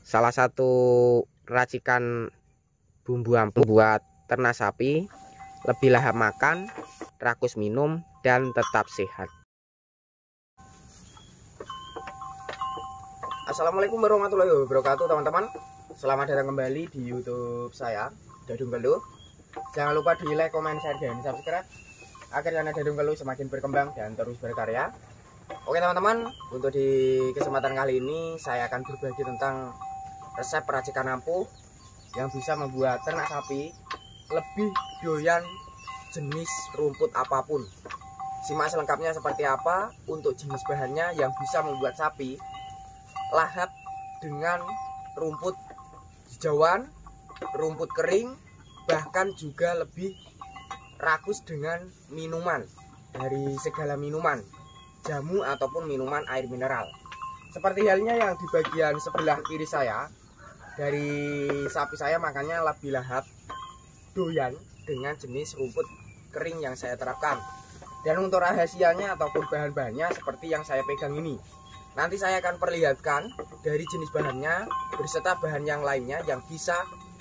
salah satu racikan bumbu ampuh buat ternak sapi, lebih lahap makan, rakus minum, dan tetap sehat. Assalamualaikum warahmatullahi wabarakatuh teman-teman. Selamat datang kembali di YouTube saya, Dadung Keluh. Jangan lupa di like, komen, share, dan subscribe agar channel Dadung Keluh semakin berkembang dan terus berkarya. Oke teman-teman, untuk di kesempatan kali ini saya akan berbagi tentang resep racikan ampuh yang bisa membuat ternak sapi lebih doyan jenis rumput apapun. Simak selengkapnya seperti apa untuk jenis bahannya yang bisa membuat sapi lahap dengan rumput hijauan, rumput kering, bahkan juga lebih rakus dengan minuman dari segala minuman, jamu ataupun minuman air mineral. Seperti halnya yang di bagian sebelah kiri saya, dari sapi saya makanya lebih lahap doyan dengan jenis rumput kering yang saya terapkan. Dan untuk rahasianya ataupun bahan-bahannya seperti yang saya pegang ini, nanti saya akan perlihatkan dari jenis bahannya beserta bahan yang lainnya yang bisa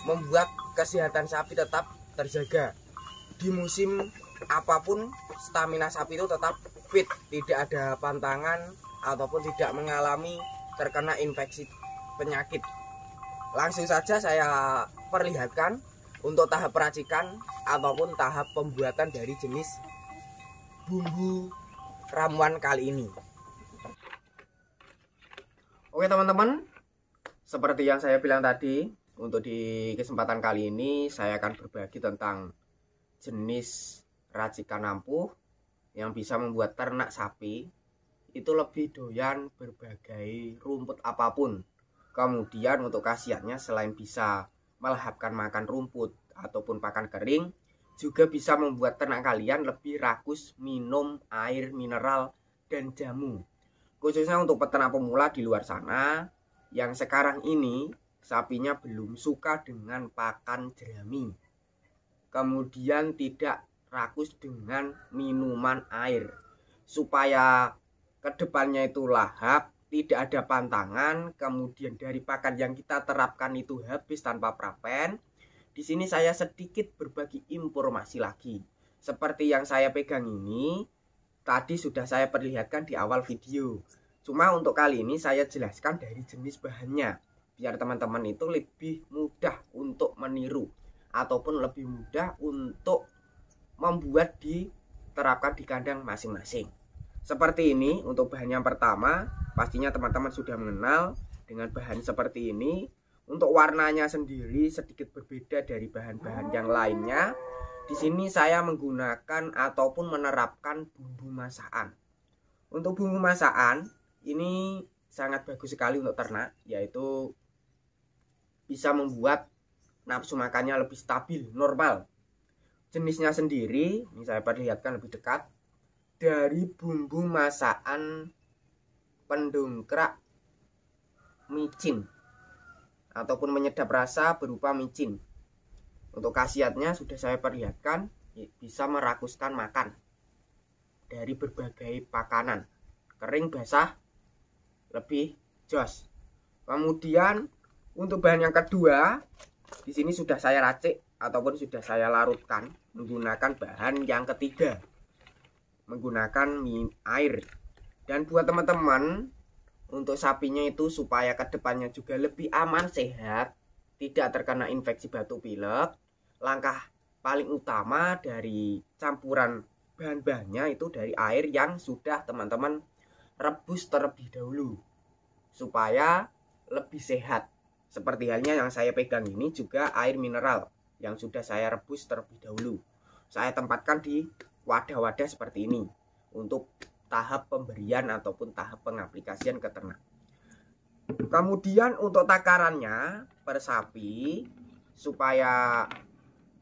membuat kesehatan sapi tetap terjaga. Di musim apapun, stamina sapi itu tetap fit, tidak ada pantangan ataupun tidak mengalami terkena infeksi penyakit. Langsung saja saya perlihatkan untuk tahap peracikan ataupun tahap pembuatan dari jenis bumbu ramuan kali ini. Oke teman-teman, seperti yang saya bilang tadi, untuk di kesempatan kali ini saya akan berbagi tentang jenis racikan ampuh yang bisa membuat ternak sapi itu lebih doyan berbagai rumput apapun. Kemudian untuk khasiatnya selain bisa melahapkan makan rumput ataupun pakan kering, juga bisa membuat ternak kalian lebih rakus minum air mineral dan jamu. Khususnya untuk peternak pemula di luar sana yang sekarang ini sapinya belum suka dengan pakan jerami, kemudian tidak rakus dengan minuman air, supaya kedepannya itu lahap, tidak ada pantangan, kemudian dari pakan yang kita terapkan itu habis tanpa prapen. Di sini saya sedikit berbagi informasi lagi. Seperti yang saya pegang ini, tadi sudah saya perlihatkan di awal video. Cuma untuk kali ini saya jelaskan dari jenis bahannya, biar teman-teman itu lebih mudah untuk meniru ataupun lebih mudah untuk membuat diterapkan di kandang masing-masing. Seperti ini untuk bahan yang pertama, pastinya teman-teman sudah mengenal dengan bahan seperti ini. Untuk warnanya sendiri sedikit berbeda dari bahan-bahan yang lainnya. Di sini saya menggunakan ataupun menerapkan bumbu masakan. Untuk bumbu masakan ini sangat bagus sekali untuk ternak, yaitu bisa membuat nafsu makannya lebih stabil, normal. Jenisnya sendiri, ini saya perlihatkan lebih dekat, dari bumbu masakan pendongkrak micin ataupun menyedap rasa berupa micin. Untuk khasiatnya sudah saya perlihatkan, bisa merakuskan makan dari berbagai pakanan, kering, basah, lebih jos. Kemudian untuk bahan yang kedua, di sini sudah saya racik ataupun sudah saya larutkan menggunakan bahan yang ketiga, menggunakan air. Dan buat teman-teman, untuk sapinya itu supaya kedepannya juga lebih aman, sehat, tidak terkena infeksi batuk pilek, langkah paling utama dari campuran bahan-bahannya itu dari air yang sudah teman-teman rebus terlebih dahulu supaya lebih sehat. Seperti halnya yang saya pegang ini juga air mineral yang sudah saya rebus terlebih dahulu. Saya tempatkan di wadah-wadah seperti ini untuk tahap pemberian ataupun tahap pengaplikasian ke ternak. Kemudian untuk takarannya per sapi, supaya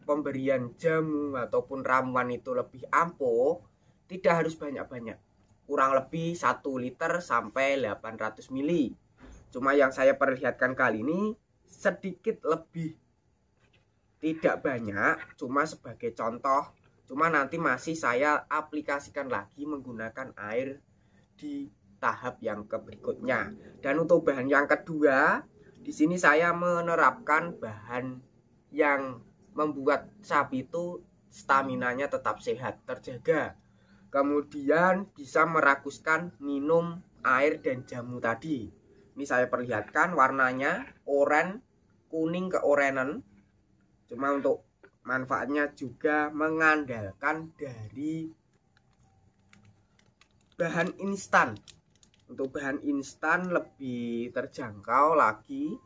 pemberian jamu ataupun ramuan itu lebih ampuh, tidak harus banyak-banyak. Kurang lebih 1 liter sampai 800 ml. Cuma yang saya perlihatkan kali ini sedikit lebih, tidak banyak, cuma sebagai contoh. Cuma nanti masih saya aplikasikan lagi menggunakan air di tahap yang berikutnya. Dan untuk bahan yang kedua, Di sini saya menerapkan bahan yang membuat sapi itu staminanya tetap sehat, terjaga. Kemudian bisa merakuskan minum air dan jamu tadi. Ini saya perlihatkan warnanya oranye, kuning keorenan. Cuma untuk manfaatnya juga mengandalkan dari bahan instan. Untuk bahan instan lebih terjangkau lagi.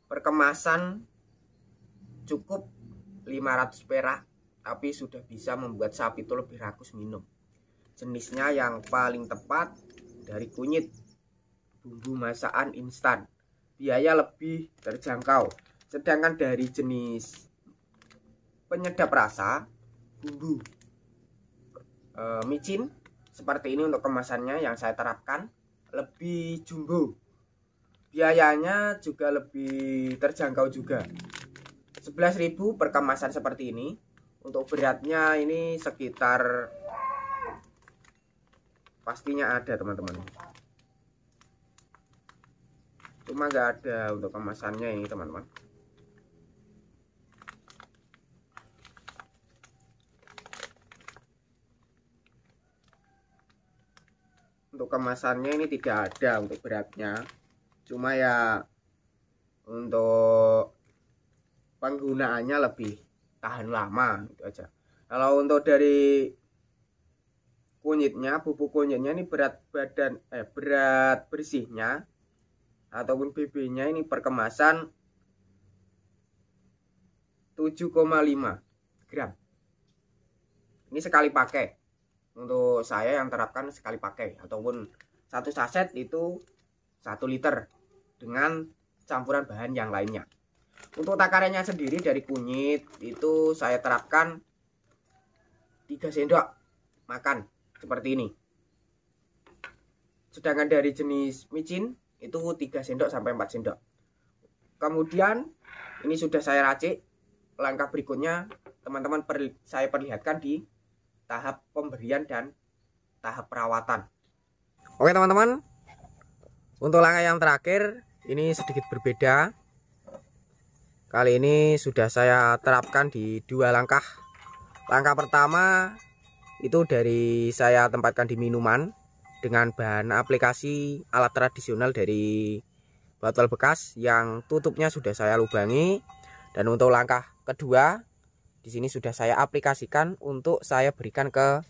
Perkemasan cukup 500 perak, tapi sudah bisa membuat sapi itu lebih rakus minum. Jenisnya yang paling tepat dari kunyit, bumbu masakan instan, biaya lebih terjangkau. Sedangkan dari jenis penyedap rasa, bumbu micin seperti ini untuk kemasannya yang saya terapkan lebih jumbo, biayanya juga lebih terjangkau juga, 11.000 per kemasan seperti ini. Untuk beratnya ini sekitar, pastinya ada teman-teman, cuma nggak ada untuk kemasannya ini teman-teman. Untuk kemasannya ini tidak ada untuk beratnya, cuma ya untuk penggunaannya lebih tahan lama, itu aja. Kalau untuk dari kunyitnya, bubuk kunyitnya ini berat bersihnya ataupun BB-nya ini per kemasan 7,5 gram. Ini sekali pakai. Untuk saya yang terapkan sekali pakai, ataupun satu saset itu 1 liter dengan campuran bahan yang lainnya. Untuk takarannya sendiri dari kunyit itu saya terapkan 3 sendok makan seperti ini. Sedangkan dari jenis micin itu 3 sendok sampai 4 sendok. Kemudian ini sudah saya racik. Langkah berikutnya teman-teman saya perlihatkan di tahap pemberian dan tahap perawatan. Oke teman-teman, untuk langkah yang terakhir ini sedikit berbeda. Kali ini sudah saya terapkan di 2 langkah. Langkah pertama itu dari saya tempatkan di minuman dengan bahan aplikasi alat tradisional dari botol bekas yang tutupnya sudah saya lubangi. Dan untuk langkah kedua di sini sudah saya aplikasikan untuk saya berikan ke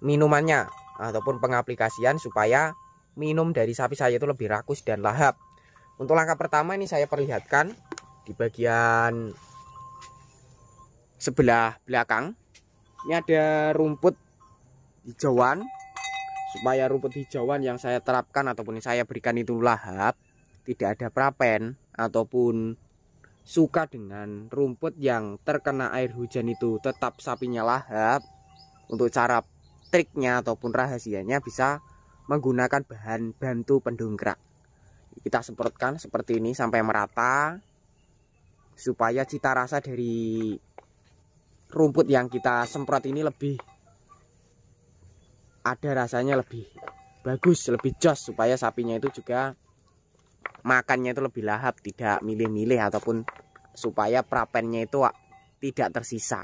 minumannya ataupun pengaplikasian supaya minum dari sapi saya itu lebih rakus dan lahap. Untuk langkah pertama ini saya perlihatkan di bagian sebelah belakang. Ini ada rumput hijauan, supaya rumput hijauan yang saya terapkan ataupun saya berikan itu lahap, tidak ada prapen ataupun suka dengan rumput yang terkena air hujan itu tetap sapinya lahap. Untuk cara triknya ataupun rahasianya bisa menggunakan bahan bantu pendongkrak. Kita semprotkan seperti ini sampai merata supaya cita rasa dari rumput yang kita semprot ini lebih ada rasanya, lebih bagus, lebih jos, supaya sapinya itu juga makannya itu lebih lahap, tidak milih-milih ataupun supaya prapennya itu tidak tersisa.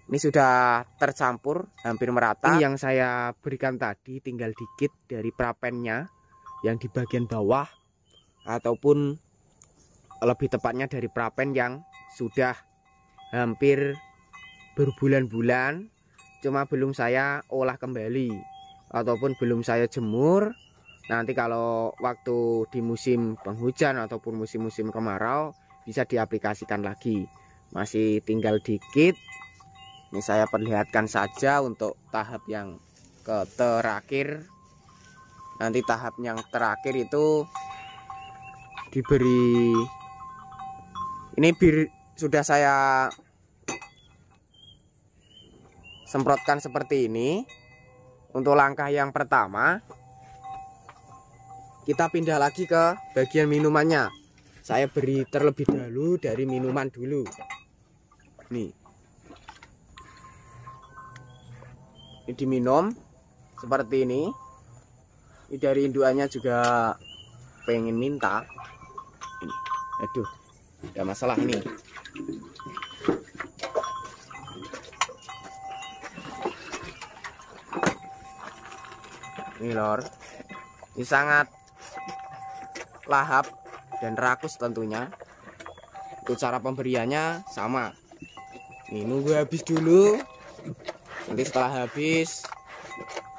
Ini sudah tercampur hampir merata. Ini yang saya berikan tadi tinggal dikit dari prapennya yang di bagian bawah, ataupun lebih tepatnya dari prapen yang sudah hampir berbulan-bulan cuma belum saya olah kembali ataupun belum saya jemur. Nanti kalau waktu di musim penghujan ataupun musim-musim kemarau bisa diaplikasikan lagi. Masih tinggal dikit. Ini saya perlihatkan saja untuk tahap yang terakhir. Nanti tahap yang terakhir itu diberi, ini sudah saya semprotkan seperti ini. Untuk langkah yang pertama kita pindah lagi ke bagian minumannya. Saya beri terlebih dahulu dari minuman dulu. Nih, ini diminum seperti ini. Ini dari induannya juga pengen minta ini. Aduh, ada masalah ini. Ini lor, ini sangat lahap dan rakus tentunya. Untuk cara pemberiannya sama. Ini nunggu habis dulu. Nanti setelah habis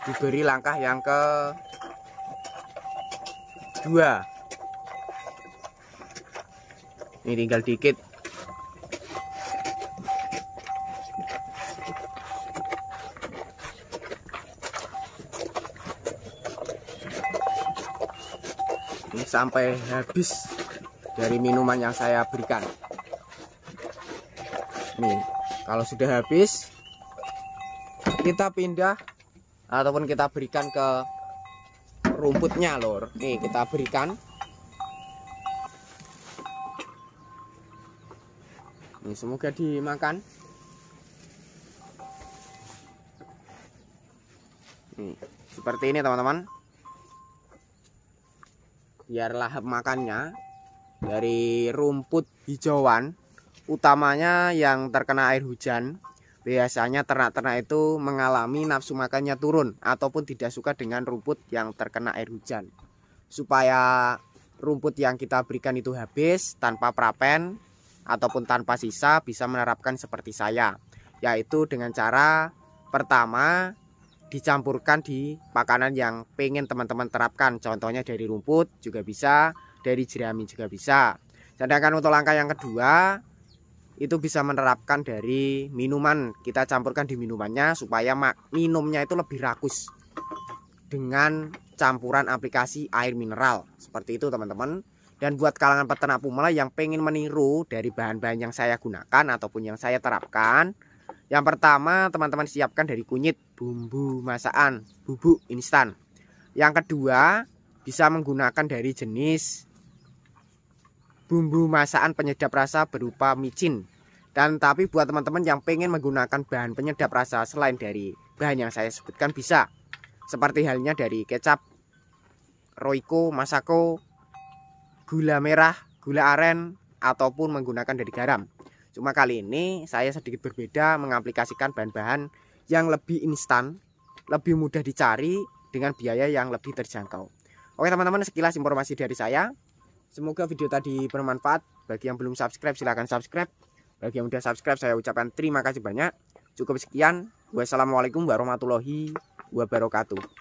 diberi langkah yang kedua. Ini tinggal dikit. Ini sampai habis dari minuman yang saya berikan. Nih, kalau sudah habis kita pindah ataupun kita berikan ke rumputnya lor. Nih kita berikan. Nih semoga dimakan. Nih, seperti ini teman-teman. Biar lahap makannya dari rumput hijauan, utamanya yang terkena air hujan. Biasanya ternak-ternak itu mengalami nafsu makannya turun ataupun tidak suka dengan rumput yang terkena air hujan. Supaya rumput yang kita berikan itu habis tanpa prapen ataupun tanpa sisa, bisa menerapkan seperti saya, yaitu dengan cara pertama dicampurkan di makanan yang pengen teman-teman terapkan. Contohnya dari rumput juga bisa, dari jerami juga bisa. Sedangkan untuk langkah yang kedua itu bisa menerapkan dari minuman. Kita campurkan di minumannya supaya minumnya itu lebih rakus dengan campuran aplikasi air mineral. Seperti itu teman-teman. Dan buat kalangan peternak pemula yang pengen meniru dari bahan-bahan yang saya gunakan ataupun yang saya terapkan, yang pertama teman-teman siapkan dari kunyit, bumbu masakan, bubuk instan. Yang kedua bisa menggunakan dari jenis bumbu masakan penyedap rasa berupa micin. Dan tapi buat teman-teman yang pengen menggunakan bahan penyedap rasa selain dari bahan yang saya sebutkan bisa. Seperti halnya dari kecap, Royco, Masako, gula merah, gula aren, ataupun menggunakan dari garam. Cuma kali ini saya sedikit berbeda, mengaplikasikan bahan-bahan yang lebih instan, lebih mudah dicari dengan biaya yang lebih terjangkau. Oke teman-teman, sekilas informasi dari saya. Semoga video tadi bermanfaat. Bagi yang belum subscribe silahkan subscribe. Bagi yang udah subscribe saya ucapkan terima kasih banyak. Cukup sekian. Wassalamualaikum warahmatullahi wabarakatuh.